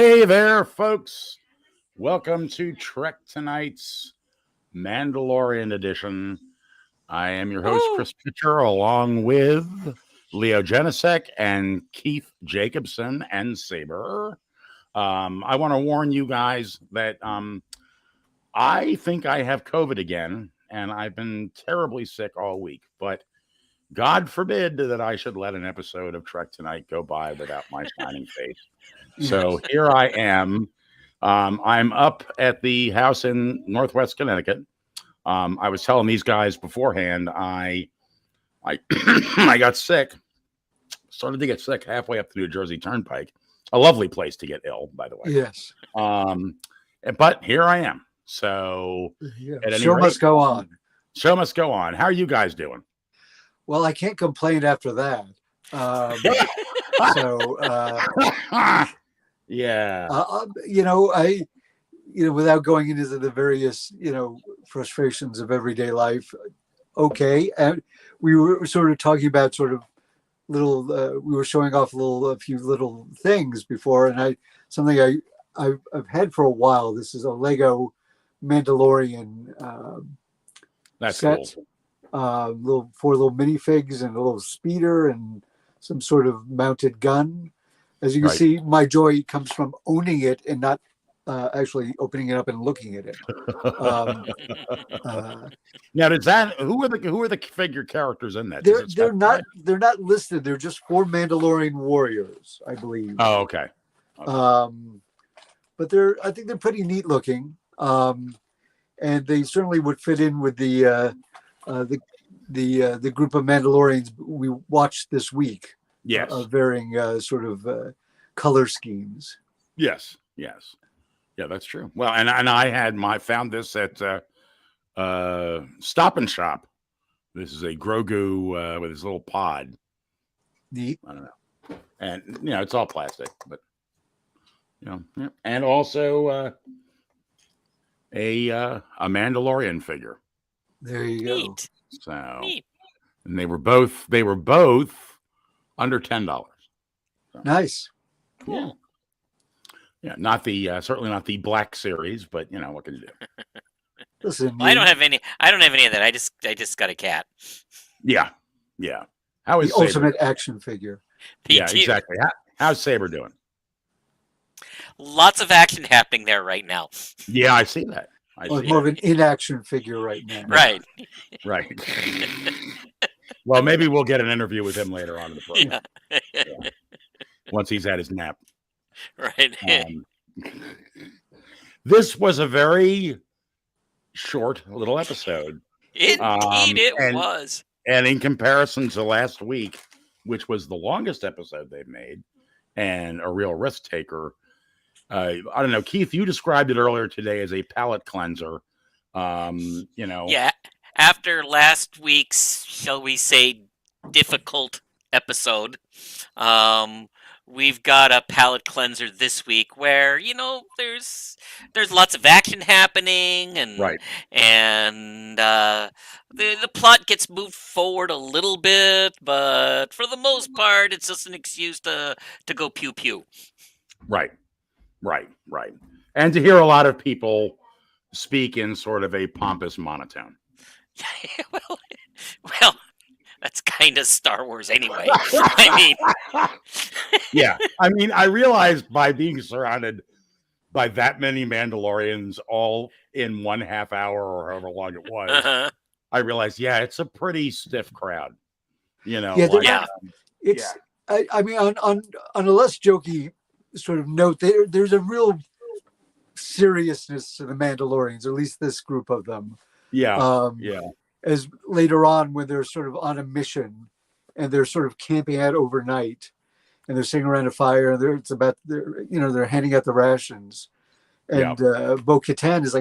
Hey there, folks. Welcome to Trek Tonight's Mandalorian edition. I am your host, Chris Pitcher, along with Leo Genesek and Keith Jacobson and Saber. I want to warn you guys that I think I have COVID again, and I've been terribly sick all week, but God forbid that I should let an episode of Trek Tonight go by without my shining face. So here I am. I'm up at the house in Northwest Connecticut. I was telling these guys beforehand, I I got sick, started to get sick halfway up the New Jersey Turnpike. A lovely place to get ill, by the way. Yes. But here I am. So show must go on. Show must go on. How are you guys doing? Well, I can't complain after that. Without going into the various, frustrations of everyday life. Okay. And we were sort of talking about sort of little, we were showing off a few little things before. And I've had for a while. This is a Lego Mandalorian That's set. Cool. Four little minifigs and a little speeder and some sort of mounted gun. As you can see, my joy comes from owning it and not actually opening it up and looking at it. Now, who are the figure characters in that? They're not listed. They're just 4 Mandalorian warriors, I believe. Oh, okay. But I think they're pretty neat looking, and they certainly would fit in with the group of Mandalorians we watched this week. Yes, varying sort of color schemes. Yes. Yeah, that's true. Well, and I found this at Stop and Shop. This is a Grogu with his little pod. Neat. I don't know, and it's all plastic, but and also a Mandalorian figure. There you go. Neat. So, Neat. And they were both under $10. So, nice. Cool. Yeah, not the certainly not the Black Series, but what can you do? Listen, I don't have any of that. I just got a cat. Yeah. How is the Saber? ultimate action figure? Exactly. How's Saber doing? Lots of action happening there right now. Yeah, I see that. It's more of an inaction figure right now. Right. Well, maybe we'll get an interview with him later on in the program. Yeah. Once he's had his nap. Right. This was a very short little episode. Indeed, it was. And in comparison to last week, which was the longest episode they've made, and a real risk taker. I don't know, Keith, you described it earlier today as a palate cleanser. Yeah. After last week's, shall we say, difficult episode, we've got a palate cleanser this week where there's lots of action happening and the plot gets moved forward a little bit, but for the most part, it's just an excuse to go pew pew. Right. And to hear a lot of people speak in sort of a pompous monotone. Well, that's kind of Star Wars anyway. I mean, I realized by being surrounded by that many Mandalorians all in 1/2 hour or however long it was, I realized, it's a pretty stiff crowd. It's. I mean, on a less jokey sort of note, there's a real seriousness to the Mandalorians, at least this group of them. As later on, when they're sort of on a mission and they're sort of camping out overnight and they're sitting around a fire and they're handing out the rations, and Bo-Katan is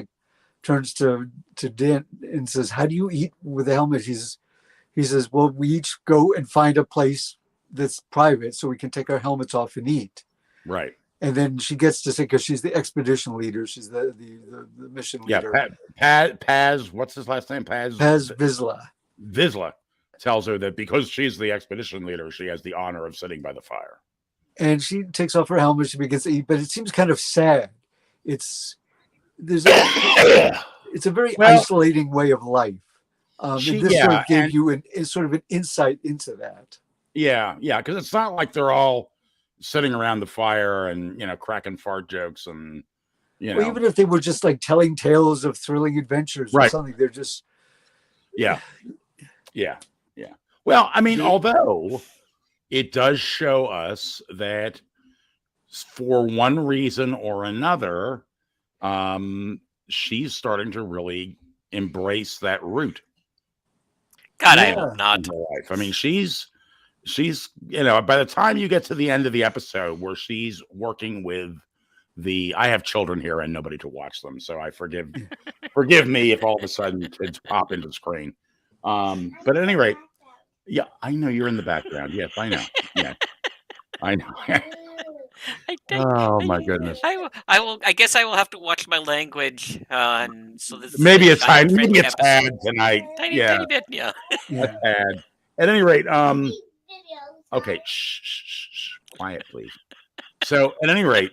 turns to Din and says, "How do you eat with a helmet?" He says, "Well, we each go and find a place that's private so we can take our helmets off and eat." Right. And then she gets to say, because she's the expedition leader, she's the mission leader. Paz, what's his last name? Paz Vizsla. Vizsla tells her that because she's the expedition leader, she has the honor of sitting by the fire. and she takes off her helmet. She begins to eat, but it seems kind of sad. It's a very isolating way of life. And this sort of gave you sort of an insight into that. Yeah, because it's not like they're all sitting around the fire and cracking fart jokes and well, even if they were just like telling tales of thrilling adventures or something, they're just yeah. Well, I mean, although it does show us that for one reason or another, she's starting to really embrace that route. God, I hope not. I mean, she's by the time you get to the end of the episode where she's working with I have children here and nobody to watch them, so I forgive me if all of a sudden the kids pop into the screen. But at any rate, yeah, I know you're in the background. Yes, I know. Yeah, I know. Oh my goodness! I will. I guess I will have to watch my language. So this maybe a tad tonight. Tiny bit. Yeah. A tad. At any rate, okay, shh, quiet, please. So, at any rate,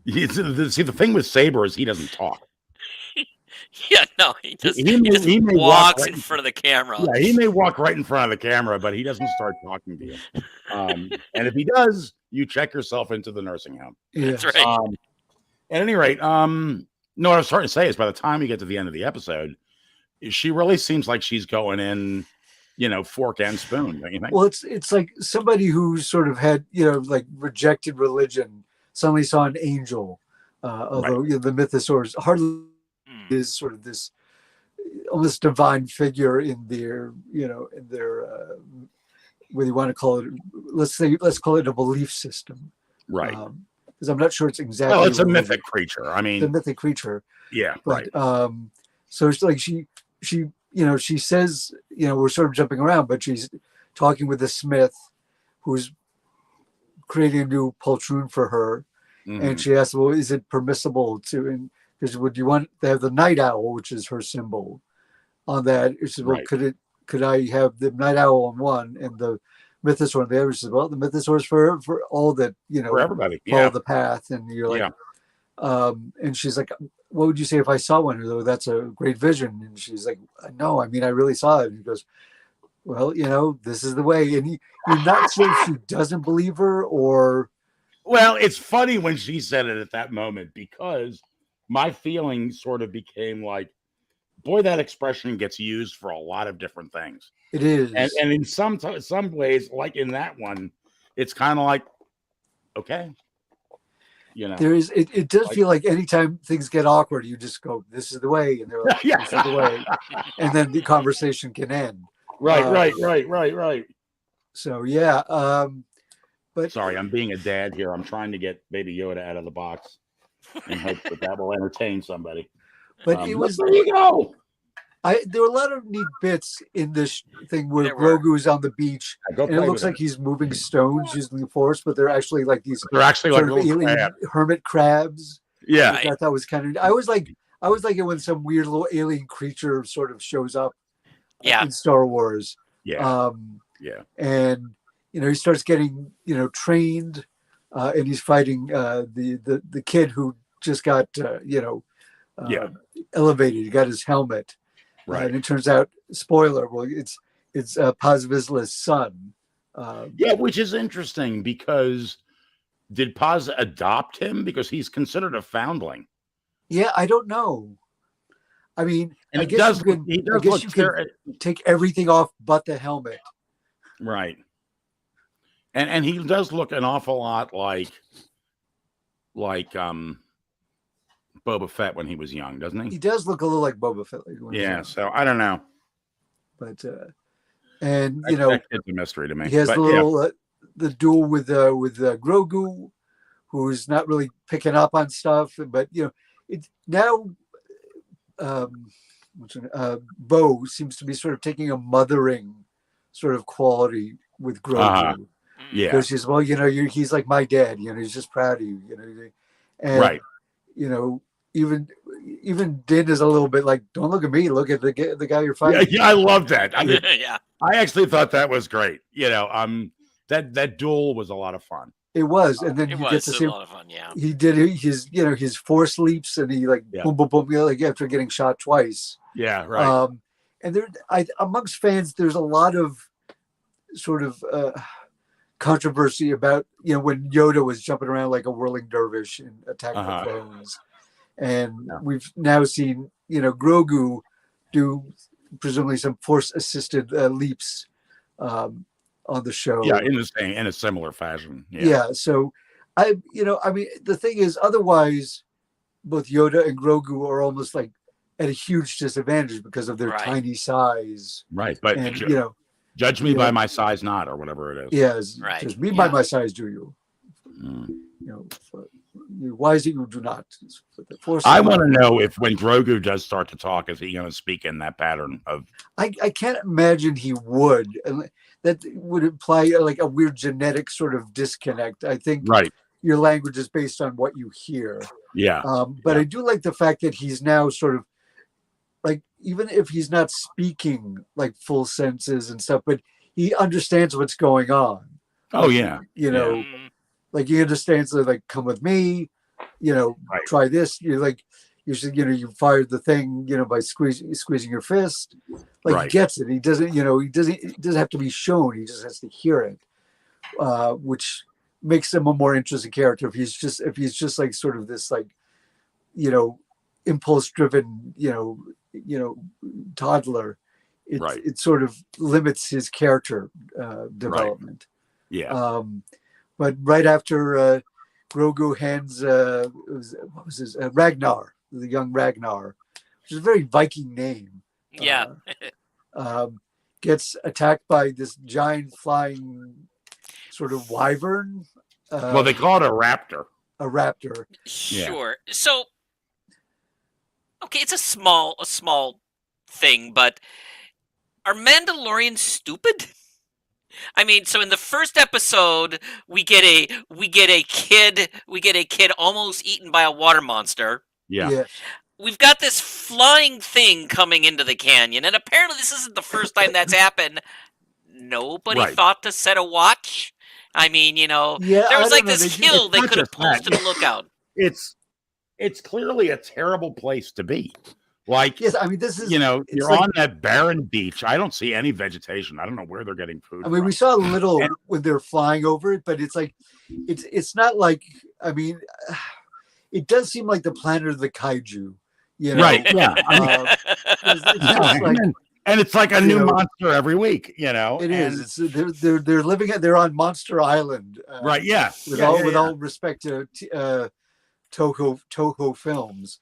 see, the thing with Saber is he doesn't talk. Yeah, no, he just walks in front of the camera. Yeah, he may walk right in front of the camera, but he doesn't start talking to you. And if he does, you check yourself into the nursing home. That's right. At any rate, no, what I was trying to say is by the time you get to the end of the episode, she really seems like she's going in, fork and spoon, don't you think? Well, it's like somebody who sort of had, like rejected religion, suddenly saw an angel. Although the mythosaurs hardly is sort of this almost divine figure in their, whether you want to call it, let's call it a belief system. Right. Because I'm not sure it's exactly. Well, it's a mythic creature. I mean, the mythic creature. Yeah. But, right. So it's like she says, we're sort of jumping around, but she's talking with the smith who's creating a new poltroon for her. Mm-hmm. And she asks, well, is it permissible to, because would you want to have the night owl, which is her symbol on that? She says, well, could I have the night owl on one and the mythosaur on the other? She says, well, the mythosaur is for all that, for everybody. Follow the path. And you're like, and she's like, what would you say if I saw one? Though that's a great vision. And she's like, no, I mean, I really saw it. And he goes, well, this is the way. And you're not sure if she doesn't believe her or. Well, it's funny when she said it at that moment, because my feeling sort of became like, boy, that expression gets used for a lot of different things. It is. And in some ways, like in that one, it's kind of like, okay. There is, it does feel like anytime things get awkward, you just go, this is the way. And they're like, this is the way. And then the conversation can end. Right. So, yeah. But sorry, I'm being a dad here. I'm trying to get Baby Yoda out of the box and hope that will entertain somebody. But it was, there you go. There were a lot of neat bits in this thing where Grogu is on the beach and it looks like he's moving stones using the force, but they're actually like these. They're actually like little alien hermit crabs. Yeah, I thought that was kind of. I was like it when some weird little alien creature sort of shows up. In Star Wars. Yeah. And he starts getting trained, and he's fighting the kid who just got elevated. He got his helmet. Right. And it turns out, spoiler, well, it's Paz Vizsla's son. Which is interesting because did Paz adopt him? Because he's considered a foundling. Yeah, I don't know. I mean, and I guess you can take everything off but the helmet. Right. And he does look an awful lot like Boba Fett when he was young, doesn't he? He does look a little like Boba Fett. So I don't know. But and that kid's a mystery to me. He has the duel with Grogu, who's not really picking up on stuff, but it's now Bo seems to be sort of taking a mothering sort of quality with Grogu. Because she's he's like my dad. He's just proud of you. And, right. Even Din is a little bit like, don't look at me, look at the guy you're fighting. Yeah, I love that. I mean, I actually thought that was great. that duel was a lot of fun. It was, and then it you was get to see a lot of fun. Yeah, he did his force leaps, and he like boom, boom, boom, like after getting shot twice. Yeah, right. And there, amongst fans, there's a lot of sort of controversy about when Yoda was jumping around like a whirling dervish in Attack of the Clones, and we've now seen Grogu do presumably some force assisted leaps on the show. Yeah, in a similar fashion. Yeah. So I mean, the thing is, otherwise, both Yoda and Grogu are almost like at a huge disadvantage because of their tiny size. Right, but and, judge me by my size, not, or whatever it is. Yes, right. Judge me by my size, do you? Why is it you do not? I want to know if when Grogu does start to talk, is he going to speak in that pattern of? I can't imagine he would. That would imply like a weird genetic sort of disconnect. I think your language is based on what you hear. Yeah. But I do like the fact that he's now sort of like, even if he's not speaking like full senses and stuff, but he understands what's going on. Oh yeah. Like he understands that, like, come with me, try this. You're like, you should, you fired the thing, by squeezing your fist. Like he gets it. He doesn't, it doesn't have to be shown. He just has to hear it, which makes him a more interesting character. If he's just like sort of this, like, impulse driven, toddler, it sort of limits his character development. Yeah. But right after Grogu hands what was his Ragnar, the young Ragnar, which is a very Viking name. Yeah. Gets attacked by this giant flying sort of wyvern. Well, they call it a raptor. A raptor. Sure. Yeah. So, okay, it's a small thing, but are Mandalorians stupid? I mean, so in the first episode, we get a kid almost eaten by a water monster. Yeah. We've got this flying thing coming into the canyon, and apparently this isn't the first time that's happened. Nobody thought to set a watch. I mean, there was like this hill they could have posted a lookout. It's clearly a terrible place to be. Like, yes, I mean, this is, you're like, on that barren beach. I don't see any vegetation. I don't know where they're getting food. I mean, we saw a little when they're flying over it, but it's like, it's not like, I mean, it does seem like the planet of the kaiju, Right. Yeah. And it's like a new monster every week, It is. They're living they're on Monster Island. Right. Yeah. With all respect to Toho Films.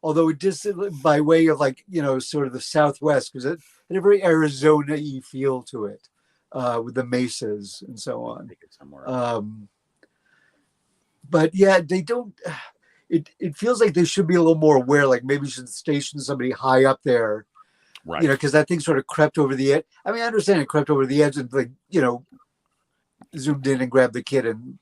Although it just by way of like, sort of the Southwest, because it had a very Arizona-y feel to it, with the mesas and so on. But yeah, they don't, it feels like they should be a little more aware, like maybe should station somebody high up there, right? Because that thing sort of crept over the edge. I mean, I understand it crept over the edge and like, zoomed in and grabbed the kid and,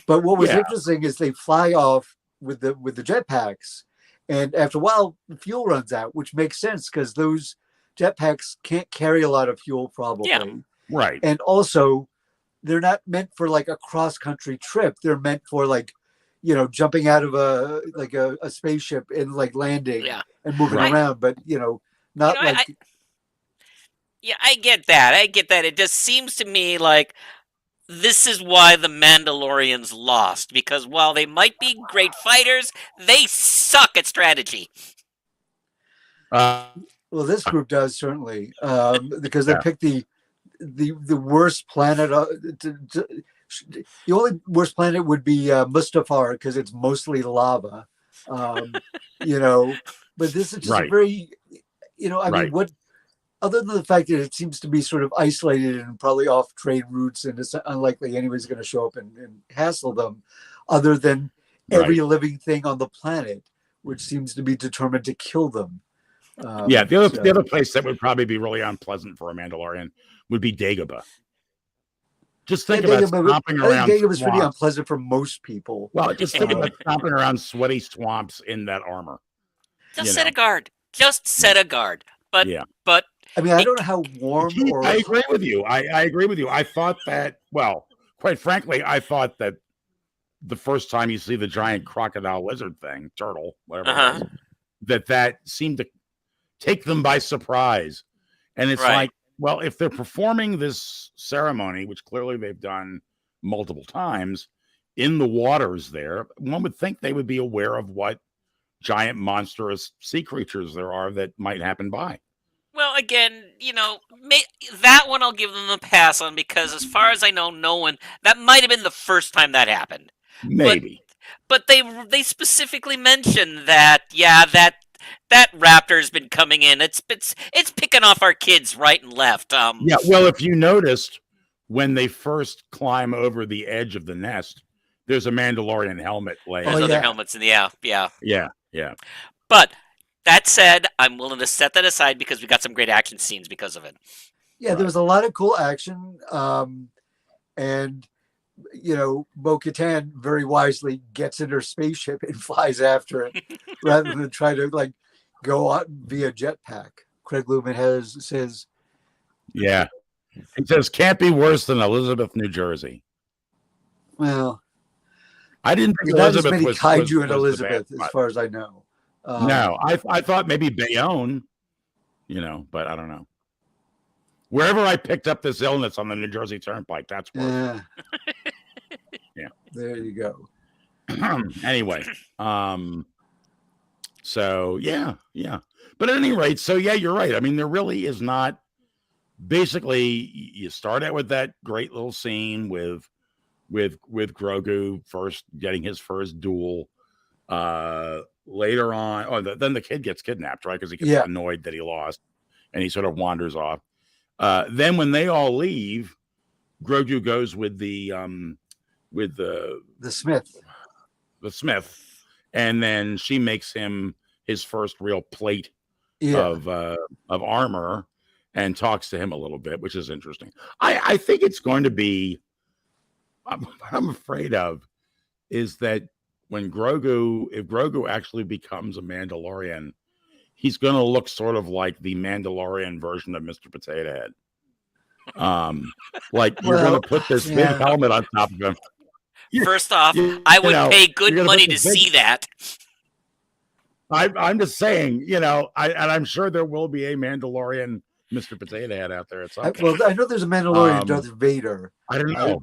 but what was interesting is they fly off with the jetpacks. And after a while, the fuel runs out, which makes sense because those jetpacks can't carry a lot of fuel, probably. Yeah. Right. And also, they're not meant for like a cross-country trip. They're meant for like, jumping out of a spaceship and like landing and moving around. But not like. I get that. It just seems to me like this is why the Mandalorians lost, because while they might be great fighters, they suck at strategy. Well, this group does certainly, because they picked the worst planet. The only worst planet would be Mustafar because it's mostly lava. But this is just a very, I mean, what? Other than the fact that it seems to be sort of isolated and probably off trade routes, and it's unlikely anybody's going to show up and hassle them, other than every living thing on the planet, which seems to be determined to kill them. The other place that would probably be really unpleasant for a Mandalorian would be Dagobah. Just think about stomping around. Dagoba's pretty unpleasant for most people. Well, just think about stomping around sweaty swamps in that armor. Just set a guard. But I mean, I don't know how warm or. I agree with you. I agree with you. I thought that. Well, quite frankly, I thought that the first time you see the giant crocodile lizard thing, turtle, whatever it was, that seemed to take them by surprise. And it's like, well, if they're performing this ceremony, which clearly they've done multiple times in the waters there, one would think they would be aware of what giant monstrous sea creatures there are that might happen by. Well, again, that one I'll give them a pass on, because as far as I know, no one, that might have been the first time that happened. Maybe. But they specifically mentioned that, that raptor's been coming in. It's picking off our kids right and left. Yeah, well, if you noticed, when they first climb over the edge of the nest, there's a Mandalorian helmet laying. There's other helmets in the Yeah. But that said, I'm willing to set that aside because we got some great action scenes because of it. Yeah, there was a lot of cool action, and Bo-Katan very wisely gets in her spaceship and flies after it rather than try to go out via jetpack. Craig Lumen says, yeah, he says can't be worse than Elizabeth, New Jersey. Well, I didn't think not Elizabeth as many was kaiju in was Elizabeth, as far as I know. No, I thought maybe Bayonne, but I don't know. Wherever I picked up this illness on the New Jersey Turnpike, that's worse. Yeah. There you go. Anyway, so yeah. But at any rate, so yeah, you're right. I mean, there really is not. Basically, you start out with that great little scene with Grogu first getting his first duel. Later on, then the kid gets kidnapped, right? Because he gets annoyed that he lost, and he sort of wanders off. Then when they all leave, Grogu goes with the Smith, and then she makes him his first real plate of armor and talks to him a little bit, which is interesting. I think it's going to be. What I'm afraid of is that if Grogu actually becomes a Mandalorian, he's going to look sort of like the Mandalorian version of Mr. Potato Head. You're going to put this big helmet on top of him. First off, I would pay good money to see that. I'm just saying, and I'm sure there will be a Mandalorian Mr. Potato Head out there at some point. Well, I know there's a Mandalorian Darth Vader. I don't know.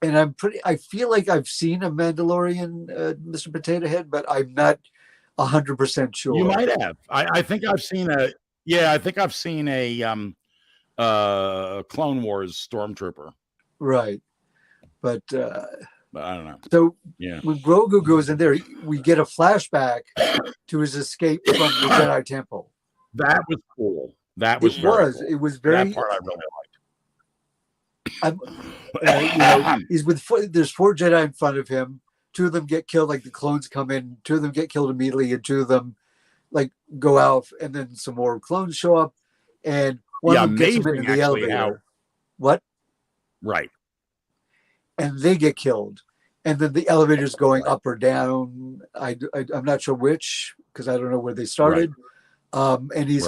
And I feel like I've seen a Mandalorian Mr. Potato Head, but I'm not 100% sure. You might have. I think I've seen a Clone Wars Stormtrooper. Right. But I don't know. So when Grogu goes in there, we get a flashback to his escape from the Jedi Temple. That was cool. It was very. That part I really liked. He's there's 4 Jedi in front of him. 2 of them get killed, like the clones come in. 2 of them get killed immediately, and 2 of them go out, and then some more clones show up, and one of them gets them into the elevator. What? Right. And they get killed, and then the elevator's going up or down. I'm not sure which, because I don't know where they started. Right. And he's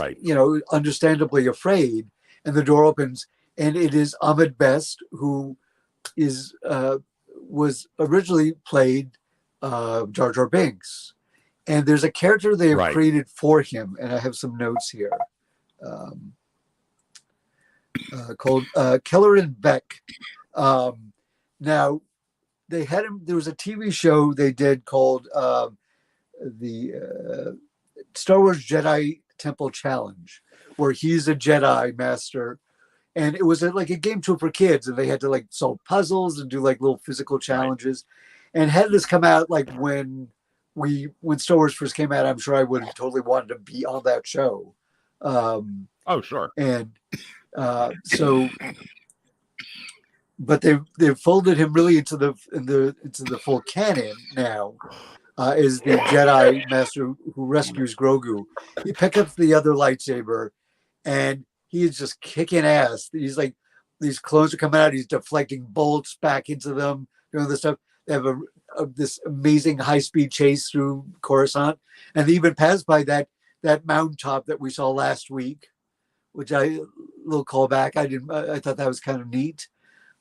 understandably afraid, and the door opens. And it is Ahmed Best, who was originally played Jar Jar Binks. And there's a character they have created for him, and I have some notes here, called Kelleran Beck. Now, they had him. There was a TV show they did called the Star Wars Jedi Temple Challenge, where he's a Jedi master. And it was like a game show for kids, and they had to solve puzzles and do little physical challenges. Right. And had this come out when Star Wars first came out, I'm sure I would have totally wanted to be on that show. Oh, sure. And but they've folded him really into the full canon now. Is the Jedi master who rescues Grogu. He picks up the other lightsaber, and he is just kicking ass. He's these clones are coming out. He's deflecting bolts back into them, doing this stuff. They have this amazing high-speed chase through Coruscant, and they even pass by that mountaintop that we saw last week, which I little callback. I thought that was kind of neat.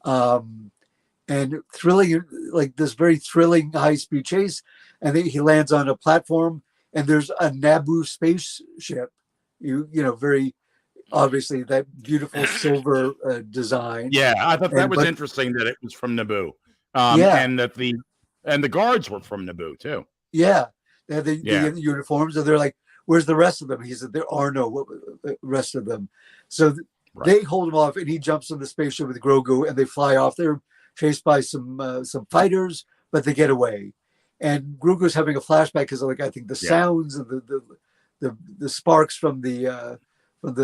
And thrilling, like this very thrilling high-speed chase. And then he lands on a platform, and there's a Naboo spaceship. Very obviously that beautiful silver design. Yeah, I thought that was interesting that it was from Naboo. And that the guards were from Naboo too. Yeah, they had the uniforms, and they're like, "Where's the rest of them?" He said, "There are no rest of them." So they hold him off, and he jumps on the spaceship with Grogu, and they fly off. They're chased by some fighters, but they get away. And Grogu's having a flashback because, like, I think the sounds and the sparks from the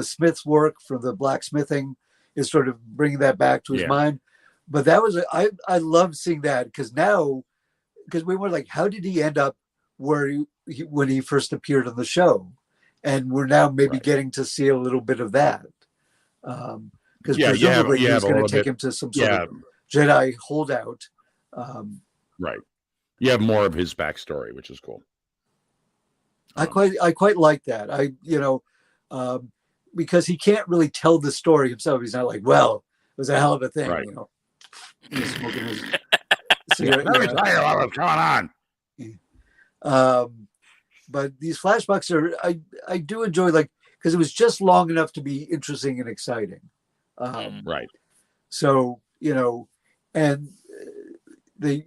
smith's work, from the blacksmithing, is sort of bringing that back to his mind. But that was I love seeing that because we were like, how did he end up where when he first appeared on the show? And we're now maybe getting to see a little bit of that. Because presumably he was going to take him to some sort of Jedi holdout. Right. You have more of his backstory, which is cool. I quite like that. Because he can't really tell the story himself. He's not like, well, it was a hell of a thing, He's smoking his cigarette. Let me tell you what was going on. But these flashbacks I do enjoy, like, because it was just long enough to be interesting and exciting. Right. So, and they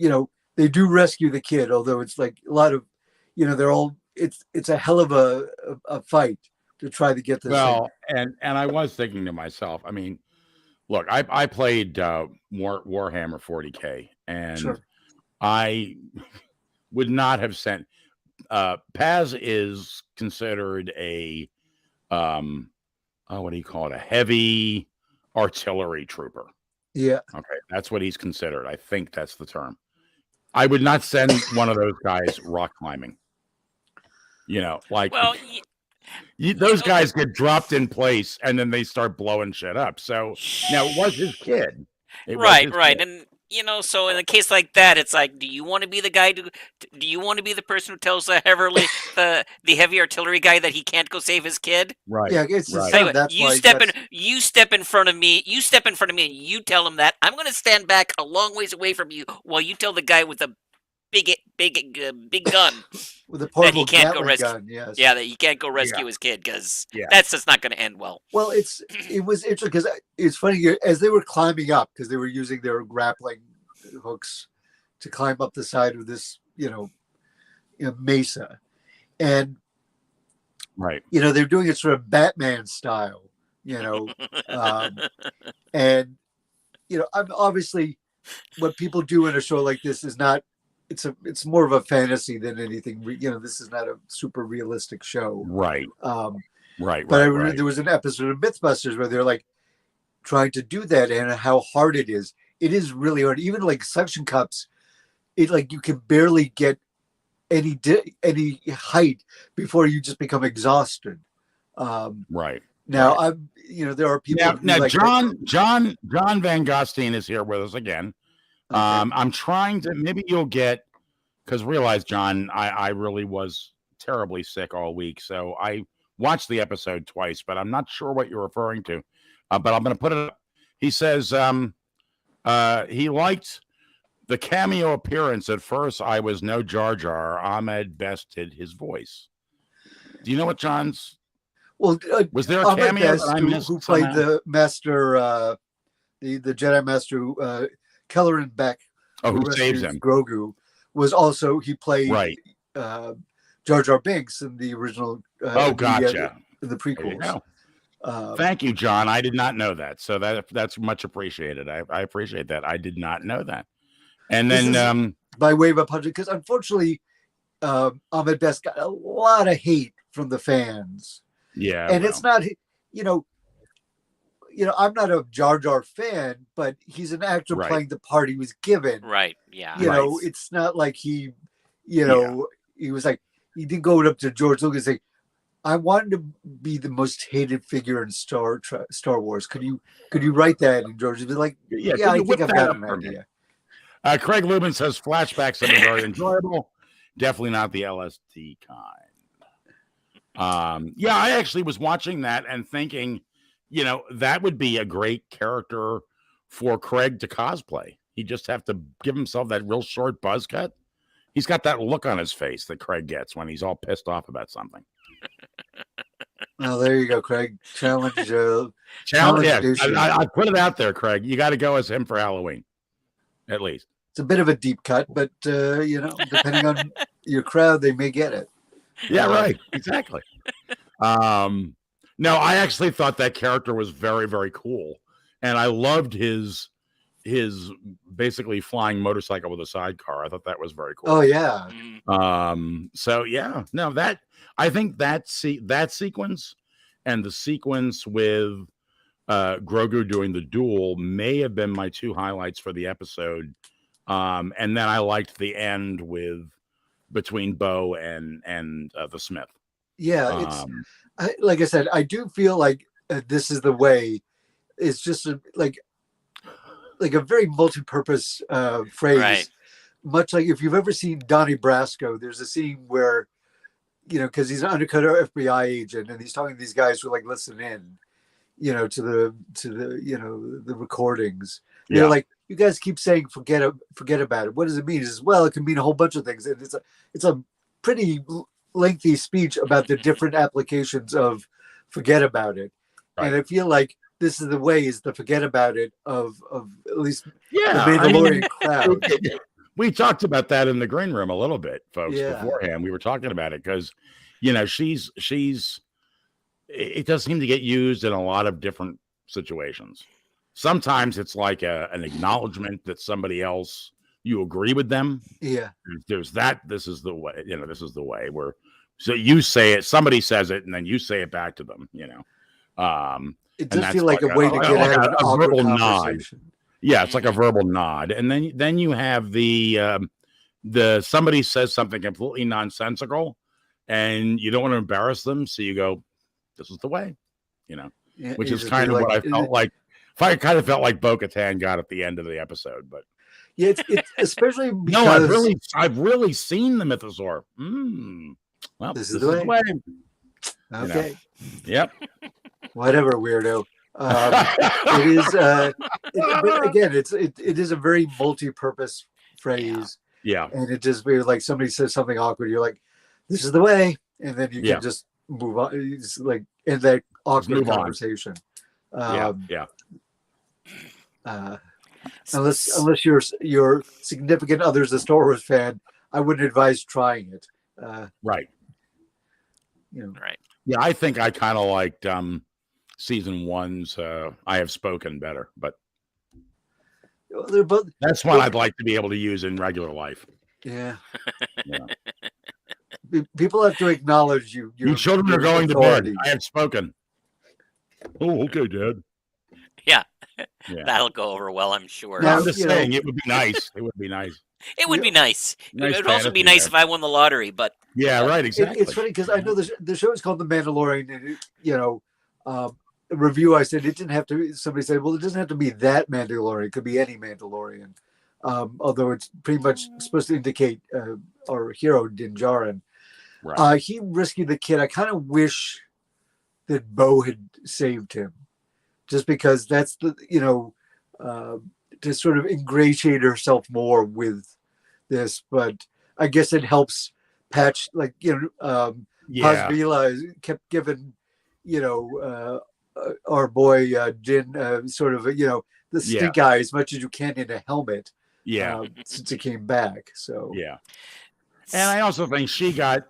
do rescue the kid, although it's like a lot of, they're all, it's a hell of a fight to try to get this. Well, and I was thinking to myself, I mean, look, I played Warhammer 40K, and I would not have sent. Paz is considered a what do you call it? A heavy artillery trooper. Yeah. Okay, that's what he's considered. I think that's the term. I would not send one of those guys rock climbing. Those guys get dropped in place and then they start blowing shit up. So now it was his kid. Right. And so in a case like that, it's like, do you want to be the guy do you want to be the person who tells the heavy artillery guy that he can't go save his kid? Right. Yeah, it's right. Anyway, you step in front of me and you tell him that I'm going to stand back a long ways away from you while you tell the guy with the big gun with a portable that he can't go Gatling rescue. gun, yes. Yeah, that he can't go rescue his kid because that's just not going to end well. Well, it was interesting because it's funny as they were climbing up, because they were using their grappling hooks to climb up the side of this, mesa, and they're doing it sort of Batman style, and I'm obviously what people do in a show like this is not. It's more of a fantasy than anything. This is not a super realistic show. Right. Right. But I remember there was an episode of Mythbusters where they're like trying to do that, and how hard it is. It is really hard. Even like suction cups, it like you can barely get any height before you just become exhausted. Right. Now there are people. Now like John Van Gostein is here with us again. Okay. I'm trying to, maybe you'll get, because realize, John, I really was terribly sick all week. So I watched the episode twice, but I'm not sure what you're referring to. But I'm going to put it up. He says he liked the cameo appearance. At first, I was no Jar Jar. Ahmed bested his voice. Do you know what John's? Well, was there a cameo Best, who played the master, the Jedi master, Kelleran Beck, who saves him? Grogu he played Jar Jar Binks in the original. Gotcha. The prequels. Thank you, John. I did not know that, so that's much appreciated. I appreciate that. I did not know that. And then by way of a punch, because unfortunately, Ahmed Best got a lot of hate from the fans. Yeah, and it's not I'm not a Jar Jar fan, but he's an actor playing the part he was given. Right. Yeah. It's not like he, he was like, he didn't go up to George Lucas and say, I wanted to be the most hated figure in Star Wars. Could you write that? And George would be like, yeah, I think I've got an idea. Craig Lubin says flashbacks have been very enjoyable. Definitely not the LSD kind. I actually was watching that and thinking, that would be a great character for Craig to cosplay. He'd just have to give himself that real short buzz cut. He's got that look on his face that Craig gets when he's all pissed off about something. Well, there you go, Craig. Challenge. Yeah, I put it out there, Craig. You got to go as him for Halloween, at least. It's a bit of a deep cut, but depending on your crowd, they may get it. Yeah, right. Exactly. No, I actually thought that character was very, very cool, and I loved his basically flying motorcycle with a sidecar. I thought that was very cool. Oh yeah. So yeah, no, that I think that sequence and the sequence with Grogu doing the duel may have been my two highlights for the episode. And then I liked the end between Bo and the Smith. Yeah, like I said, I do feel like this is the way. It's just like a very multi-purpose phrase. Right. Much like if you've ever seen Donnie Brasco, there's a scene where, because he's an undercover FBI agent and he's talking to these guys who listen in, to the recordings. Yeah. They're like, you guys keep saying forget about it. What does it mean? He says, well, it can mean a whole bunch of things. And it's a pretty lengthy speech about the different applications of forget about it. Right. And I feel like this is the way is the forget about it of at least the Mandalorian crowd. We talked about that in the green room a little bit, folks, beforehand. We were talking about it because, it does seem to get used in a lot of different situations. Sometimes it's like an acknowledgement that somebody else, you agree with them. Yeah. There's that. This is the way, this is the way where, so you say it, somebody says it, and then you say it back to them, It does feel like a way to get out of a verbal nod. Yeah, it's like a verbal nod. And then you have the somebody says something completely nonsensical and you don't want to embarrass them. So you go, this is the way, which is kind of what I felt like. I kind of felt like Bo-Katan got at the end of the episode, but yeah, it's especially because no, I've really seen the Mythosaur. Well, this is the way. Okay. Yep. Whatever, weirdo. It is. But again, it is a very multi-purpose phrase. Yeah. And it just be like somebody says something awkward. You're like, "This is the way," and then you can just move on. It's like in that awkward conversation. Unless your significant other's a Star Wars fan, I wouldn't advise trying it. Right. Right. Yeah, I think I kind of liked season 1's I Have Spoken better, but they're both. That's one I'd like to be able to use in regular life. Yeah. People have to acknowledge you. You children are going authority. To bed. I have spoken. Oh, okay, Dad. Yeah. That'll go over well, I'm sure. No, I'm just saying, it would be nice. It would be nice. It would be nice. It would also be nice if I won the lottery, but right, exactly. It's funny because I know the show is called The Mandalorian, and a review I said it didn't have to. Somebody said, well, it doesn't have to be that Mandalorian; it could be any Mandalorian. Although it's pretty much supposed to indicate our hero Din Djarin. Right. He rescued the kid. I kind of wish that Bo had saved him, just because that's the to sort of ingratiate herself more with this. But I guess it helps patch, Hasbila kept giving, our boy Din sort of, the stink eye as much as you can in a helmet. Yeah. Since he came back. So yeah. And I also think she got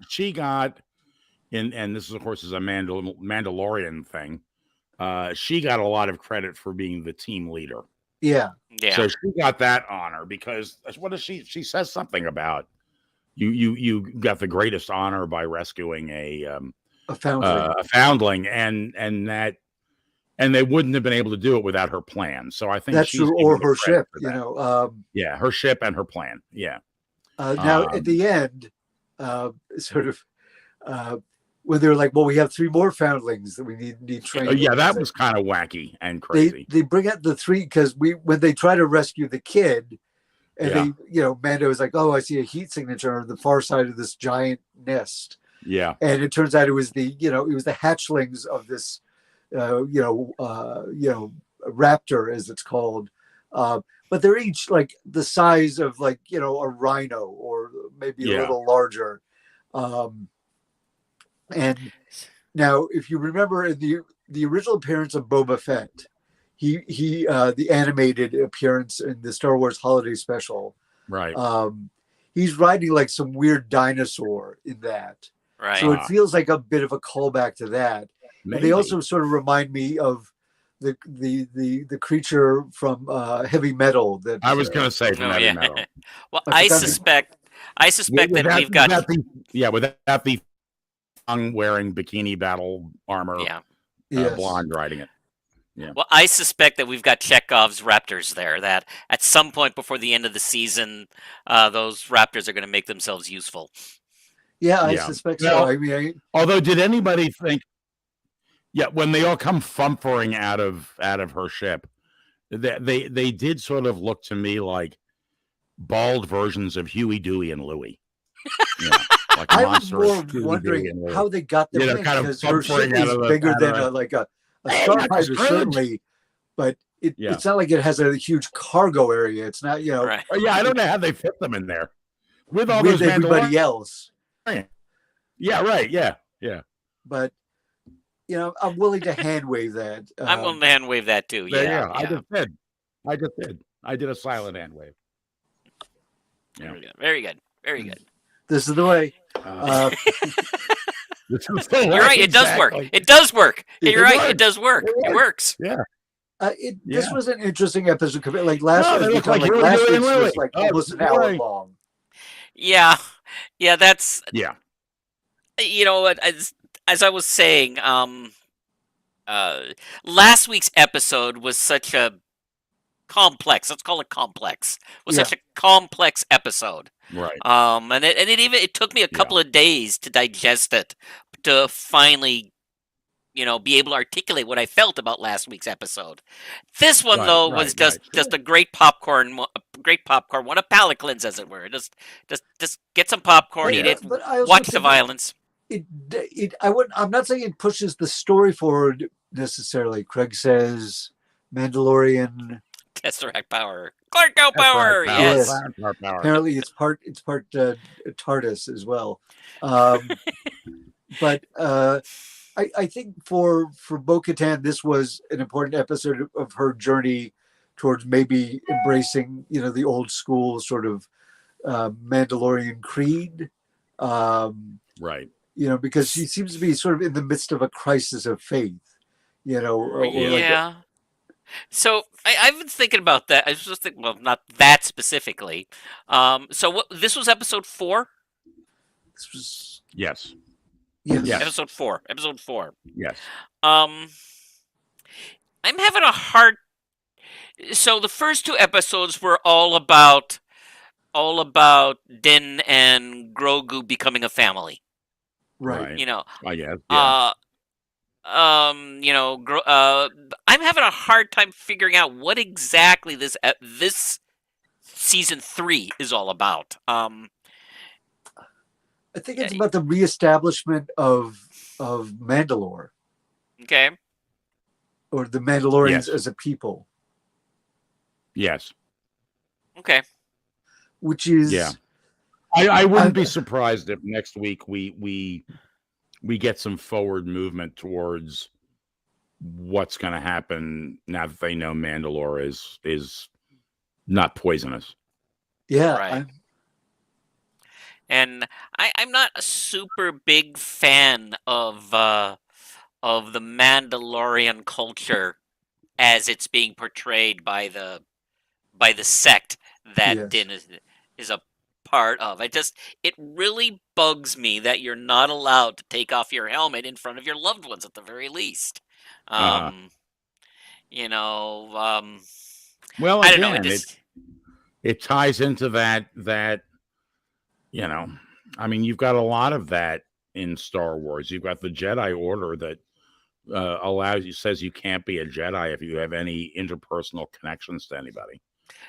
and this is of course is a Mandalorian thing. She got a lot of credit for being the team leader. Yeah. So she got that honor because what does she says something about you got the greatest honor by rescuing a foundling and they wouldn't have been able to do it without her plan. So I think that's true, or her ship, her ship and her plan. Yeah. Now at the end, when they're like, well, we have 3 more foundlings that we need training. That was kind of wacky and crazy. They bring out the 3 because when they try to rescue the kid, and Mando is like, oh, I see a heat signature on the far side of this giant nest. Yeah, and it turns out it was the hatchlings of this raptor as it's called. But they're each like the size of like a rhino or maybe a little larger. And now, if you remember in the original appearance of Boba Fett, he the animated appearance in the Star Wars Holiday Special, right? He's riding like some weird dinosaur in that, right? So it feels like a bit of a callback to that. And they also sort of remind me of the creature from Heavy Metal. That I was going to say from Heavy Metal. Well, I suspect that we've got without the wearing bikini battle armor, blonde riding it. Yeah. Well, I suspect that we've got Chekhov's raptors there. That at some point before the end of the season, those raptors are going to make themselves useful. Yeah, I suspect so. I mean, although, did anybody think? Yeah, when they all come fumbling out of her ship, they did sort of look to me like bald versions of Huey, Dewey, and Louie. Like I was more wondering how they got them in, because her ship is bigger than a starfighter, certainly, but it's not like it has a huge cargo area. It's not, Right. I don't know how they fit them in there with everybody else. Yeah, right. Yeah. But I'm willing to hand wave that. I'm willing to hand wave that too. Yeah. I just did. I did a silent hand wave. Yeah. Very good. This is the way. You're right. It does work. It does work. You're right. It does work. It works. Yeah. This was an interesting episode. Like last week, last week's was like almost an hour long. Yeah. That's as I was saying, last week's episode was such a complex. Let's call it complex. Such a complex episode. Right. And it took me a couple of days to digest it, to finally, be able to articulate what I felt about last week's episode. This one was just a great popcorn, one a palate cleanse, as it were. Just get some popcorn, eat it, watch the violence. I'm not saying it pushes the story forward necessarily. Craig says Mandalorian Tesseract power, Clarko power. Yes. Apparently, it's part TARDIS as well. But I think for Bo-Katan, this was an important episode of her journey towards maybe embracing, the old school sort of Mandalorian creed. Right. Because she seems to be sort of in the midst of a crisis of faith. So I've been thinking about that. I was just thinking, well, not that specifically. So this was episode 4? This was... Yes. Episode 4. Yes. I'm having a hard... So the first 2 episodes were all about Din and Grogu becoming a family. Right. I guess. I'm having a hard time figuring out what exactly this season 3 is all about. I think it's about the reestablishment of Mandalore. Okay. Or the Mandalorians as a people. Yes. Okay. Which is I wouldn't be surprised if next week we get some forward movement towards what's going to happen now that they know Mandalore is not poisonous. Yeah. Right. And I'm not a super big fan of the Mandalorian culture as it's being portrayed by the sect that Din is a part of. It really bugs me that you're not allowed to take off your helmet in front of your loved ones at the very least. Well, I don't know. It ties into that. I mean, you've got a lot of that in Star Wars. You've got the Jedi Order that says you can't be a Jedi if you have any interpersonal connections to anybody.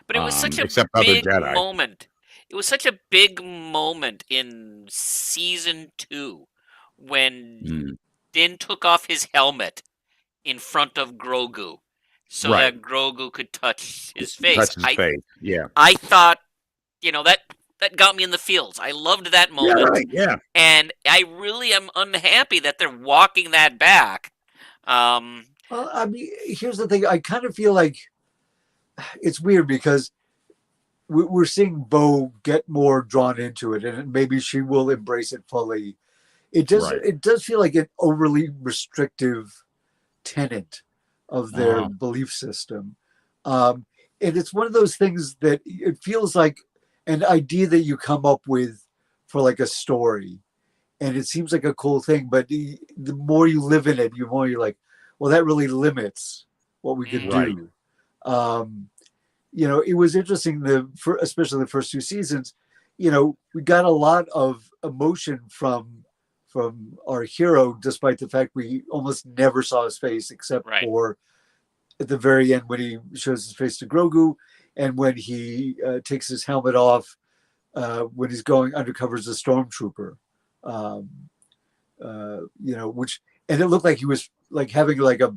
But it was such a big moment. It was such a big moment in season 2 when Din took off his helmet in front of Grogu, so that Grogu could touch his face. Touch his face. Yeah. I thought, that got me in the feels. I loved that moment. Yeah, right. Yeah. And I really am unhappy that they're walking that back. Well, I mean, here's the thing. I kind of feel like it's weird because we're seeing Bo get more drawn into it, and maybe she will embrace it fully. It does feel like an overly restrictive tenet of their belief system. And it's one of those things that it feels like an idea that you come up with for like a story. And it seems like a cool thing, but the more you live in it, the more you're like, well, that really limits what we could do. It was interesting, especially the first 2 seasons, we got a lot of emotion from our hero, despite the fact we almost never saw his face except for at the very end when he shows his face to Grogu and when he takes his helmet off when he's going undercover as a stormtrooper. Which, and it looked like he was like having like a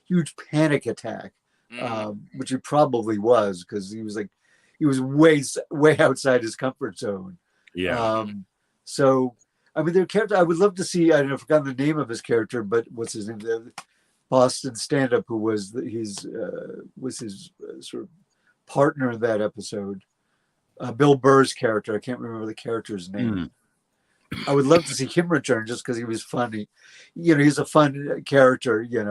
huge panic attack, which he probably was, because he was way outside his comfort zone. Yeah. So, I mean, their character, I would love to see, I don't know, I've forgotten the name of his character, but what's his name? The Boston stand-up who was his sort of partner in that episode. Bill Burr's character. I can't remember the character's name. I would love to see him return just because he was funny. He's a fun character, I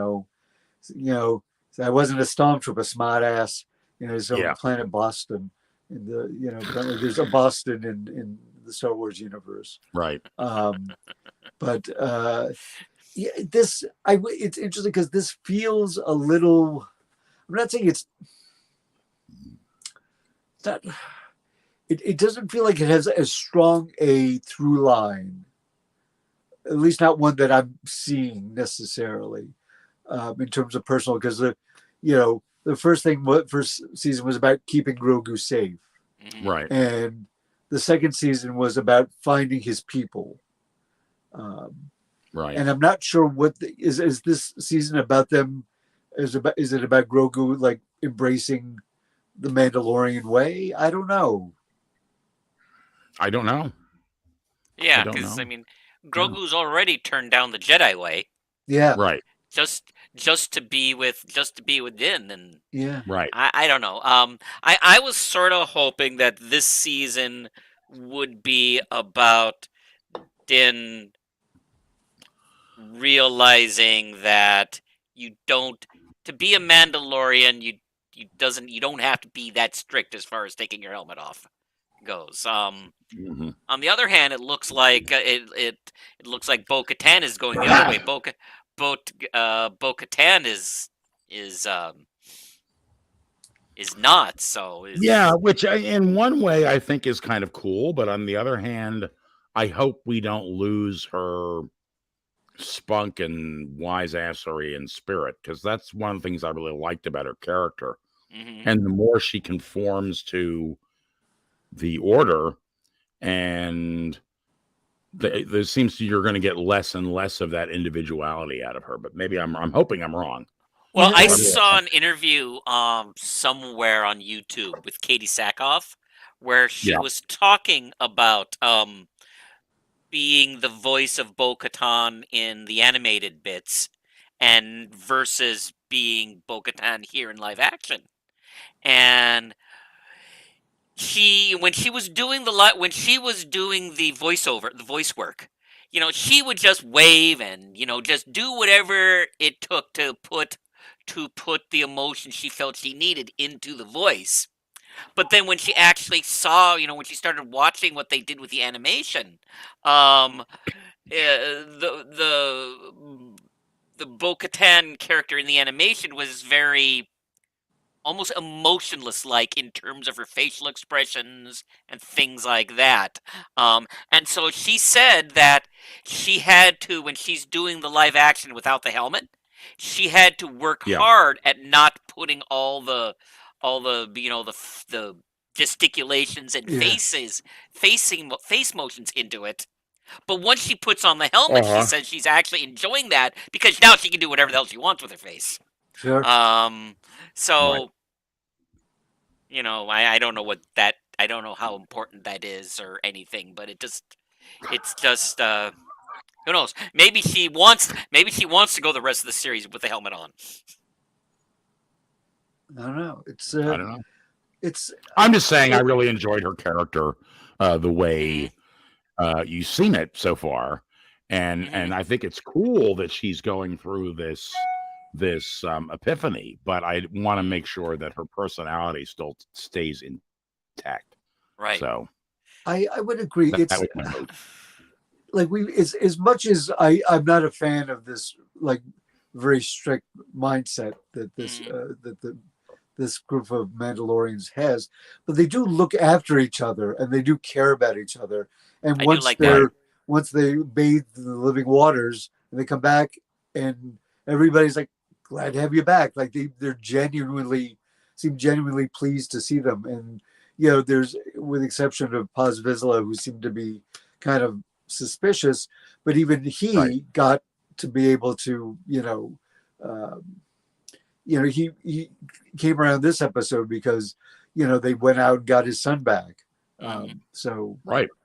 wasn't a stormtrooper, smart ass. He's on planet Boston. Apparently there's a Boston in the Star Wars universe. Right. It's interesting because this feels a little, I'm not saying it's not, it doesn't feel like it has as strong a through line, at least not one that I'm seeing necessarily, in terms of personal, because the first season was about keeping Grogu safe. Right. And the second season was about finding his people. Right. And I'm not sure is this season about them. Is it about Grogu like embracing the Mandalorian way? I don't know. Yeah, because I mean, Grogu's already turned down the Jedi way. Yeah. Right. Just to be with Din, and right. I don't know. I was sort of hoping that this season would be about Din realizing that to be a Mandalorian, you don't have to be that strict as far as taking your helmet off goes. On the other hand, it looks like it looks like Bo-Katan is going the other way. Bo-Katan is not. So which in one way I think is kind of cool, but on the other hand, I hope we don't lose her spunk and wise-assery and spirit, because that's one of the things I really liked about her character. And the more she conforms to the order, and there seems to you're going to get less and less of that individuality out of her. But maybe I'm hoping I'm wrong. Well, I saw an interview somewhere on YouTube with Katie Sackhoff where she was talking about being the voice of Bo-Katan in the animated bits and versus being Bo-Katan here in live action. And when she was doing the voiceover, the voice work, she would just wave and just do whatever it took to put the emotion she felt she needed into the voice. But then when she actually saw, when she started watching what they did with the animation, the Bo-Katan character in the animation was very almost emotionless, like in terms of her facial expressions and things like that. And so she said that she had to, when she's doing the live action without the helmet, she had to work hard at not putting all the the gesticulations and face motions into it, But once she puts on the helmet, she says she's actually enjoying that because now she can do whatever the hell she wants with her face. Sure. So, Right. you know, I don't know what that. I don't know how important that is or anything, but it's just. Who knows? Maybe she wants to go the rest of the series with the helmet on. I don't know. I don't know. It's. I'm just saying, I really enjoyed her character, the way you've seen it so far, and I think it's cool that she's going through this epiphany. But I want to make sure that her personality still stays intact. Right. So, I would agree. It's like as much as I'm not a fan of this like very strict mindset that this group of Mandalorians has, but they do look after each other and they do care about each other. And once they bathe in the living waters and they come back and everybody's like, glad to have you back. Like they're seem genuinely pleased to see them. And, you know, there's, with the exception of Paz Vizsla, who seemed to be kind of suspicious, but even he got to be able to, he came around this episode because, you know, they went out and got his son back. So I'm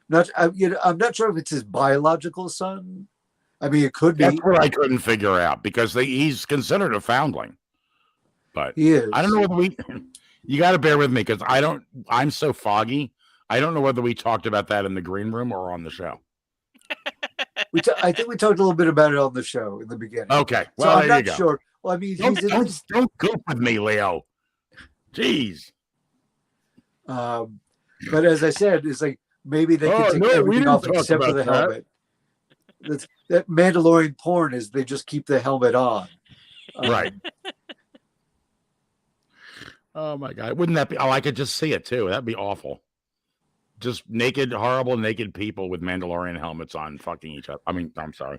not sure if it's his biological son. I mean, it could be. That's what I couldn't figure out because he's considered a foundling, but he is. I don't know whether you got to bear with me because I'm so foggy. I don't know whether we talked about that in the green room or on the show. I think we talked a little bit about it on the show in the beginning. Okay. Well, so I'm not sure. Well, I mean, don't goof with me, Leo. Jeez. But as I said, it's like maybe they can take everything off except for the helmet. That Mandalorian porn is they just keep the helmet on. Right. Oh my God. Wouldn't that be? Oh, I could just see it too. That'd be awful. Just horrible naked people with Mandalorian helmets on fucking each other. I mean, I'm sorry.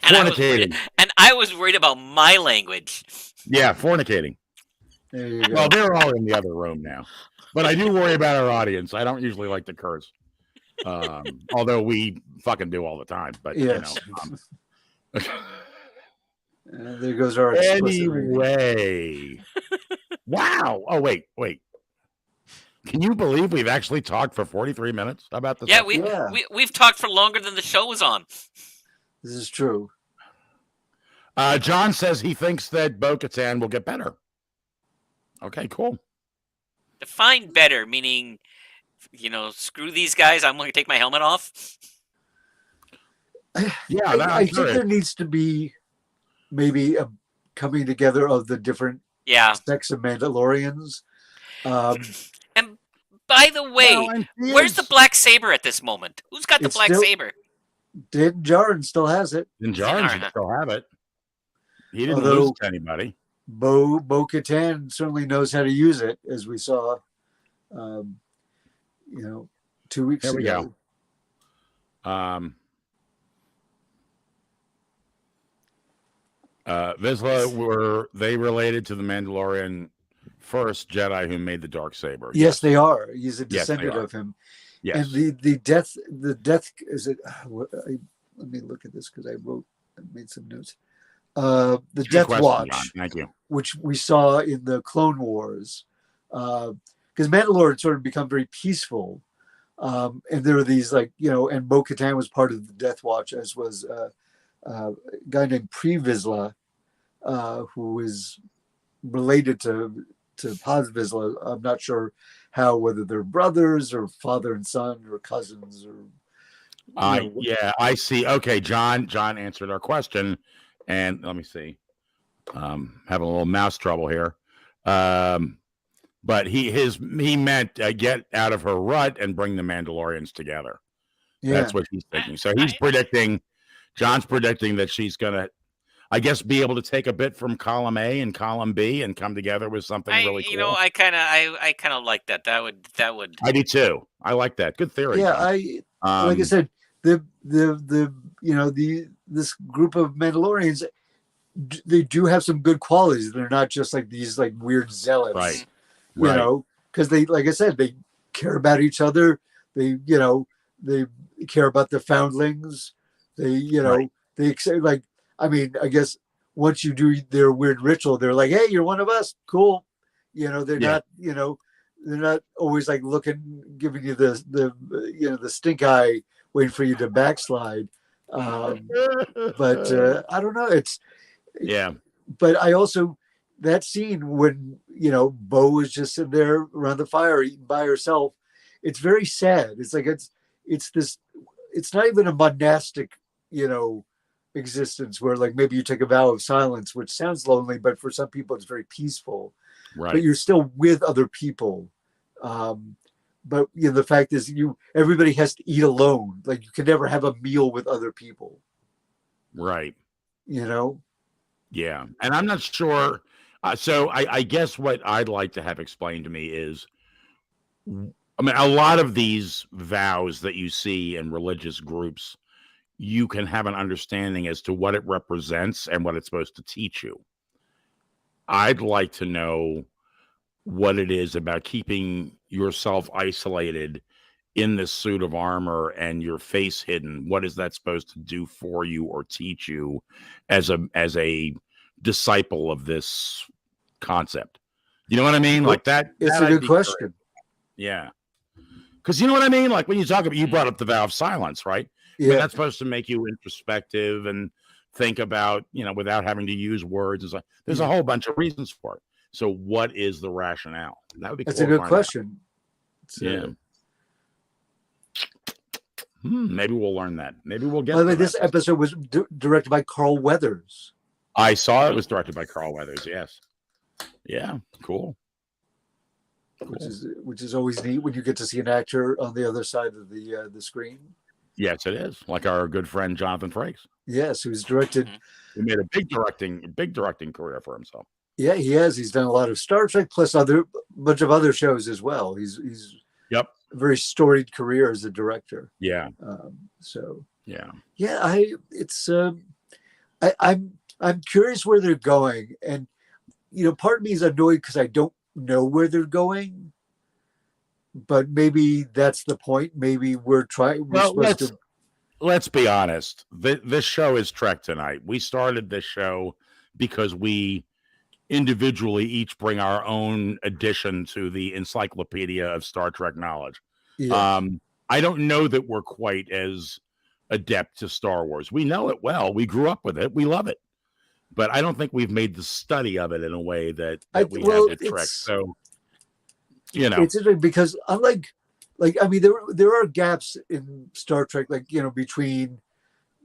Fornicating. I was worried about my language. Yeah, fornicating. There you go. Well, they're all in the other room now. But I do worry about our audience. I don't usually like to curse. Although we fucking do all the time. But, yes. There goes our anyway. Wow. Oh, wait. Can you believe we've actually talked for 43 minutes about this? Yeah, we've talked for longer than the show was on. This is true. John says he thinks that Bo-Katan will get better. Okay, cool. Define better, meaning, screw these guys, I'm going to take my helmet off? Yeah, I think there needs to be maybe a coming together of the different sects of Mandalorians. And by the way, where's the black saber at this moment? Who's got the black saber? Din Djarin still has it. Din Djarin should still have it. He didn't lose to anybody. Bo-Katan certainly knows how to use it, as we saw, 2 weeks ago. There we go. Vizsla, were they related to the Mandalorian first Jedi who made the dark saber? Yes, they are. He's a descendant of him. Yes. And the death is it? Let me look at this because I made some notes. The Death Watch, John. Thank you. Which we saw in the Clone Wars, because Mandalore had sort of become very peaceful, and there were these and Bo-Katan was part of the Death Watch, as was a guy named Pre Vizsla, who is related to Paz Vizsla. I'm not sure whether they're brothers or father and son or cousins or. I see. Okay, John answered our question, and let me see. Having a little mouse trouble here. But he meant get out of her rut and bring the Mandalorians together. Yeah. That's what he's thinking. So John's predicting that she's gonna, I guess, be able to take a bit from column A and columm B and come together with something really cool. I kind of like that. That would. I do too. I like that. Good theory. Yeah, like I said, this group of Mandalorians, they do have some good qualities. They're not just like these weird zealots, right? You know, because they, like I said, they care about each other. They they care about the foundlings. They they like, I mean, I guess once you do their weird ritual, they're like, hey, you're one of us, cool. They're not they're not always like giving you the the stink eye, waiting for you to backslide. But I don't know. It's But I also, that scene when Bo is just sitting there around the fire eating by herself, it's very sad. It's like it's not even a monastic existence where like maybe you take a vow of silence, which sounds lonely, but for some people it's very peaceful. Right. But you're still with other people. But the fact is, everybody has to eat alone. Like you can never have a meal with other people. Right. Yeah. And I'm not sure. So I guess what I'd like to have explained to me is, I mean, a lot of these vows that you see in religious groups, you can have an understanding as to what it represents and what it's supposed to teach you. I'd like to know what it is about keeping yourself isolated in this suit of armor and your face hidden. What is that supposed to do for you or teach you as a disciple of this concept? You know what I mean? Like that. It's a good question. Great. Yeah. Because you know what I mean? Like when you talk about, you brought up the vow of silence, right? Yeah. I mean, that's supposed to make you introspective and think about, without having to use words. And so there's a whole bunch of reasons for it. So what is the rationale? That would be That's cool, a good question. Yeah. Maybe we'll learn that. Maybe we'll get. By the way, this episode was directed by Carl Weathers. I saw it was directed by Carl Weathers. Yes. Yeah. Cool. Which is always neat when you get to see an actor on the other side of the screen. Yes, it is. Like our good friend Jonathan Frakes. Yes, who's directed. He made a big directing career for himself. Yeah, he has. He's done a lot of Star Trek plus bunch of other shows as well. He's a very storied career as a director. Yeah. I'm curious where they're going, and part of me is annoyed because I don't know where they're going. But maybe that's the point. Maybe we're trying. Let's be honest. This show is Trek Tonight. We started this show because we individually each bring our own addition to the encyclopedia of Star Trek knowledge. Yes. I don't know that we're quite as adept to Star Wars. We know it well. We grew up with it. We love it. But I don't think we've made the study of it in a way that we have at Trek. So, it's interesting because unlike, I mean, there are gaps in Star Trek, between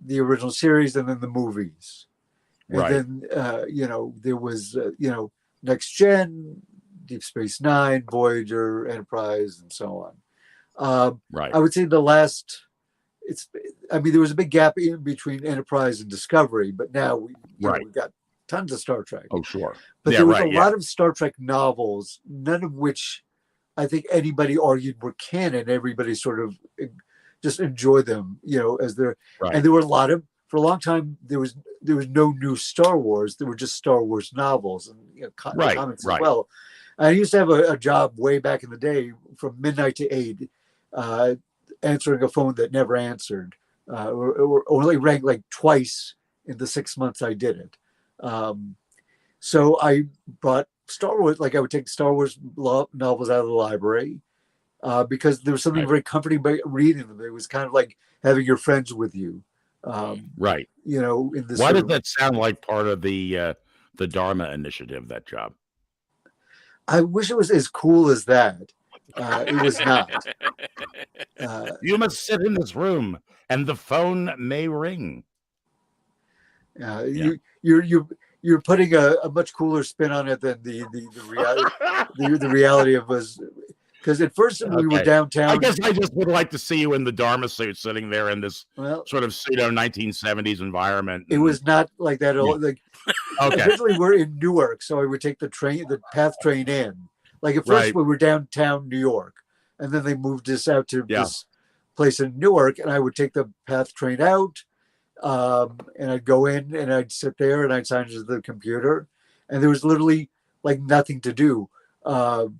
the original series and then the movies. And then, there was, Next Gen, Deep Space Nine, Voyager, Enterprise, and so on. I would say there was a big gap in between Enterprise and Discovery, but now we've got tons of Star Trek. Oh, sure. But there was a lot of Star Trek novels, none of which I think anybody argued were canon. Everybody sort of just enjoyed them, as they're, and there were a lot of, for a long time, there was no new Star Wars. There were just Star Wars novels and comics as well. I used to have a job way back in the day from midnight to 8, answering a phone that never answered, or only rang like twice in the 6 months I did it. So I brought Star Wars, I would take Star Wars novels out of the library because there was something very comforting about reading them. It was kind of like having your friends with you. In this. Why does that sound like part of the Dharma Initiative? That job. I wish it was as cool as that. It was not. You must sit in this room, and the phone may ring. You're putting a much cooler spin on it than the reality. The reality of us. Because at first we were downtown. I guess I just would like to see you in the Dharma suit, sitting there in this sort of pseudo 1970s environment. It was not like that at all. Originally we're in Newark, so I would take the PATH train in. At first we were downtown New York, and then they moved us out to this place in Newark, and I would take the PATH train out, and I'd go in and I'd sit there and I'd sign into the computer, and there was literally nothing to do for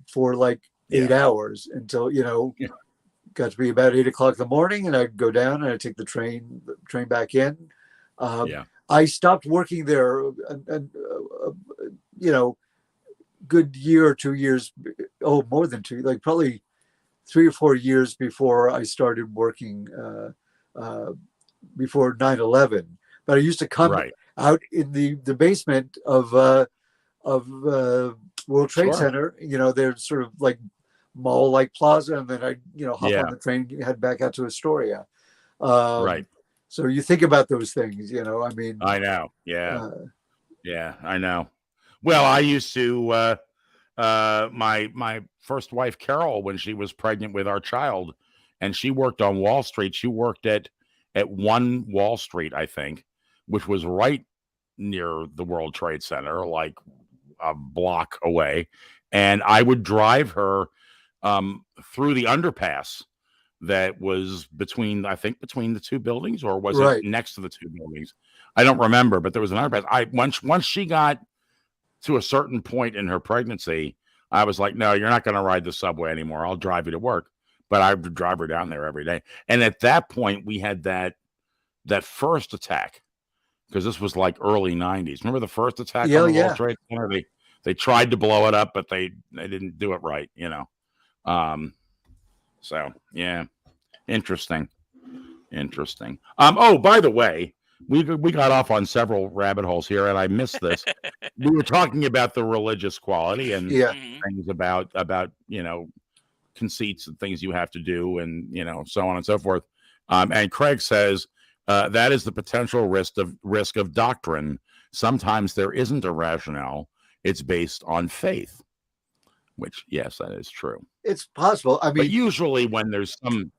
8 hours until got to be about 8 o'clock in the morning, and I'd go down and I'd take the train back in. I stopped working there, good year or 2 years. Oh, more than two, like probably 3 or 4 years before I started working before 9/11. But I used to come out in the basement of World Trade Center. There's sort of like mall-like plaza, and then I hop on the train, head back out to Astoria. So you think about those things, I mean. I know. Yeah. I know. Well, I used to my first wife Carol, when she was pregnant with our child, and she worked on Wall Street. She worked at 1 Wall Street, I think, which was right near the World Trade Center, like a block away. And I would drive her through the underpass that was between the 2 buildings, or was it next to the 2 buildings? I don't remember, but there was an underpass. Once she got to a certain point in her pregnancy, I was like, no, you're not going to ride the subway anymore. I'll drive you to work. But I would drive her down there every day. And at that point, we had that first attack, because this was like early 90s. Remember the first attack on the World Trade Center? They tried to blow it up, but they didn't do it right, So yeah, interesting. Oh, by the way, we got off on several rabbit holes here, and I missed this. We were talking about the religious quality and things about conceits and things you have to do, and so on and so forth. And Craig says that is the potential risk of doctrine. Sometimes there isn't a rationale; it's based on faith. Which, yes, that is true. It's possible. I mean, but usually when there's some,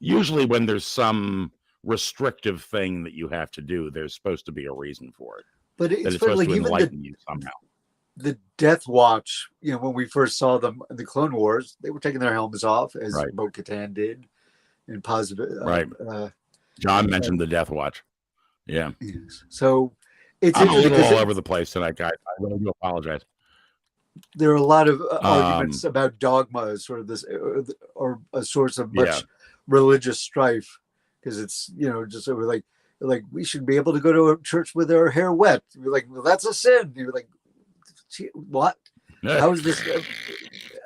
usually when there's some restrictive thing that you have to do, there's supposed to be a reason for it. But it's supposed to enlighten you somehow. The Death Watch, when we first saw them in the Clone Wars, they were taking their helmets off, as Bo-Katan did, in positive. John mentioned the Death Watch. Yeah. Yes. So it's I'm a little all over the place tonight, guys. I really do apologize. There are a lot of arguments about dogma as sort of this, or a source of much religious strife, because it's just sort of like we should be able to go to a church with our hair wet. You're like, well, that's a sin. You're like, what? How is this?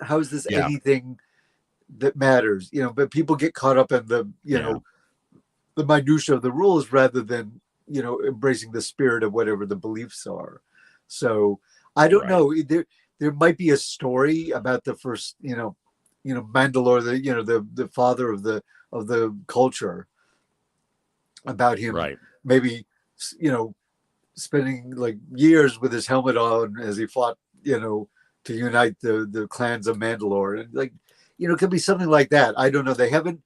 How is this anything that matters? But people get caught up in the the minutia of the rules rather than embracing the spirit of whatever the beliefs are. So I don't know. There might be a story about the first, Mandalore, the father of the culture, about him, maybe, spending like years with his helmet on as he fought, to unite the clans of Mandalore, and it could be something like that. I don't know. They haven't.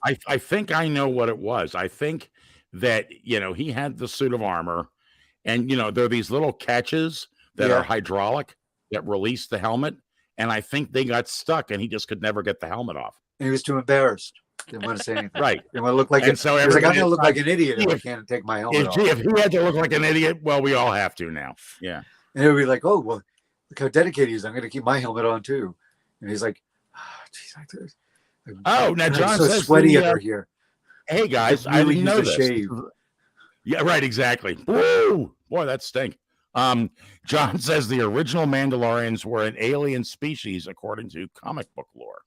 I think I know what it was. I think that he had the suit of armor, and there are these little catches that are hydraulic that release the helmet, and I think they got stuck, and he just could never get the helmet off. And he was too embarrassed. Didn't want to say anything. Right. Didn't want to look like it. So he was like, I'm going to look like an idiot if I can't take my helmet off. If he had to look like an idiot, well, we all have to now. Yeah. And he'll be like, oh, well, look how dedicated he is. I'm going to keep my helmet on too. And he's like, now John so says sweaty under here. Hey guys, really I didn't know this. Shave. Yeah, right, exactly. Woo! Boy, that stink. John says the original Mandalorians were an alien species according to comic book lore.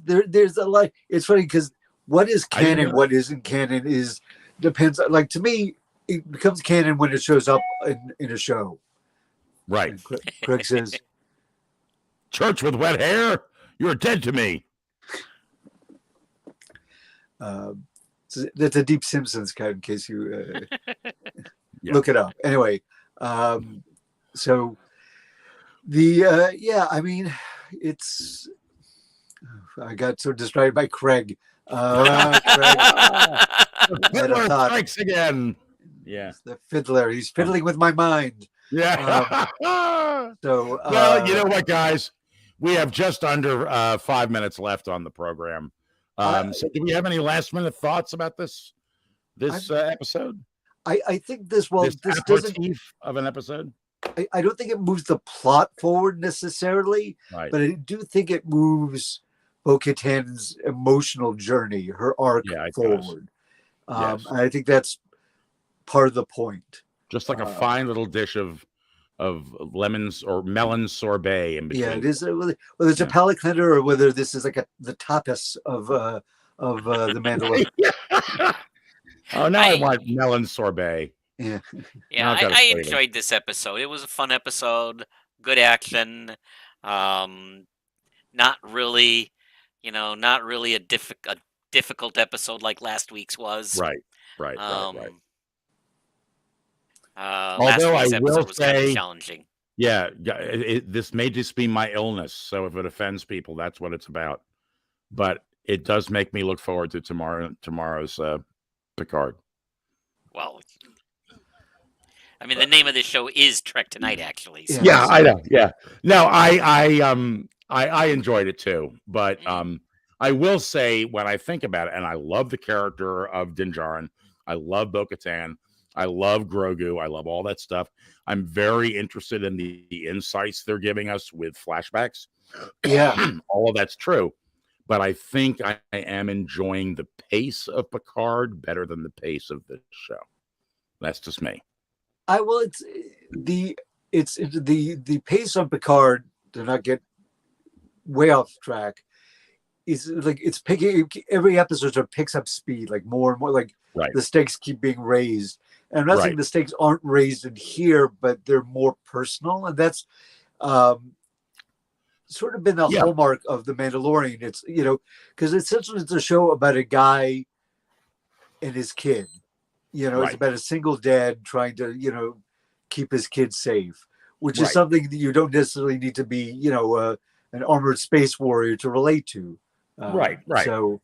There's a lot. It's funny because what is canon, what isn't canon depends. Like, to me, it becomes canon when it shows up in a show. Right. And Craig says, "Church with wet hair, you're dead to me." That's a Deep Simpsons cut, in case you look it up. Anyway, so I mean, it's. I got so distracted by Craig. Fiddler strikes again. Yeah, the fiddler. He's fiddling with my mind. Yeah. Well, you know what, guys? We have just under 5 minutes left on the program. So do we have any last minute thoughts about this episode? I think this doesn't of an episode. I don't think it moves the plot forward necessarily, but I do think it moves Bo-Katan's emotional journey, her arc forward. And I think that's part of the point. Just like a fine little dish of lemons or melon sorbet in between. Yeah, it is. Whether it's a palate cleanser or whether this is like the tapas of the Mandalorian. Oh, now I want melon sorbet. Yeah, I enjoyed this episode. It was a fun episode. Good action. Not really, a difficult episode like last week's was. Right. Although last week's episode was kind of challenging. Yeah, this may just be my illness, so if it offends people, that's what it's about. But it does make me look forward to tomorrow's Picard. Well, I mean, the name of the show is Trek Tonight, actually. So. Yeah, I know. Yeah, no, I enjoyed it too, but I will say when I think about it, and I love the character of Din Djarin, I love Bo-Katan, I love Grogu, I love all that stuff. I'm very interested in the insights they're giving us with flashbacks. Yeah, all of that's true, but I think I am enjoying the pace of Picard better than the pace of this show. That's just me. It's the pace on Picard, to not get way off track, is like it's picking every episode sort of picks up speed, like more and more, like the stakes keep being raised. And I'm not saying the stakes aren't raised in here, but they're more personal, and that's sort of been the hallmark of the Mandalorian. It's because essentially it's a show about a guy and his kid. It's about a single dad trying to keep his kid safe, which is something that you don't necessarily need to be an armored space warrior to relate to. Right. So,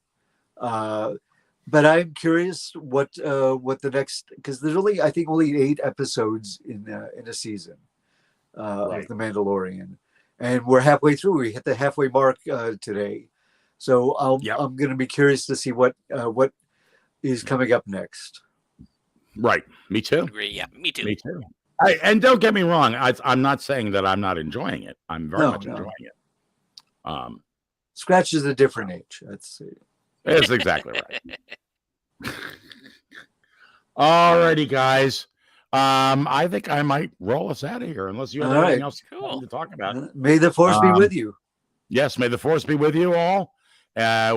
but I'm curious what the next, because there's only 8 episodes in a season of The Mandalorian, and we're halfway through. We hit the halfway mark today, so I'm going to be curious to see what is coming up next. Right, me too. Agree. Yeah, me too. And don't get me wrong, I'm not saying that I'm not enjoying it. I'm very much enjoying it. Scratch is a different age. That's exactly right. Alrighty, guys. I think I might roll us out of here unless you have anything else to talk about. May the force be with you. Yes, may the force be with you all.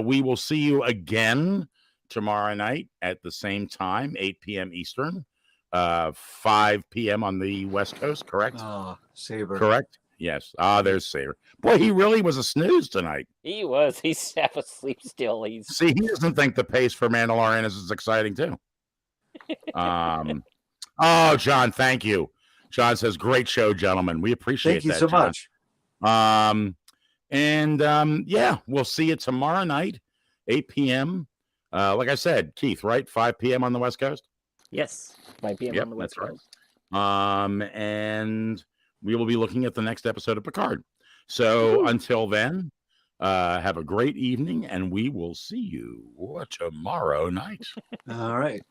We will see you again tomorrow night at the same time, 8 p.m. Eastern, 5 p.m. on the West Coast, correct? Oh, Saber. Correct? Yes. There's Saber. Boy, he really was a snooze tonight. He was. He's half asleep still. See, he doesn't think the pace for Mandalorian is as exciting, too. John, thank you. John says, great show, gentlemen. We appreciate that. Thank you so much. We'll see you tomorrow night, 8 p.m. Like I said, Keith, right? 5 p.m. on the West Coast? Yes, 5 p.m. on the West Coast. Right. And we will be looking at the next episode of Picard. So until then, have a great evening, and we will see you tomorrow night. All right.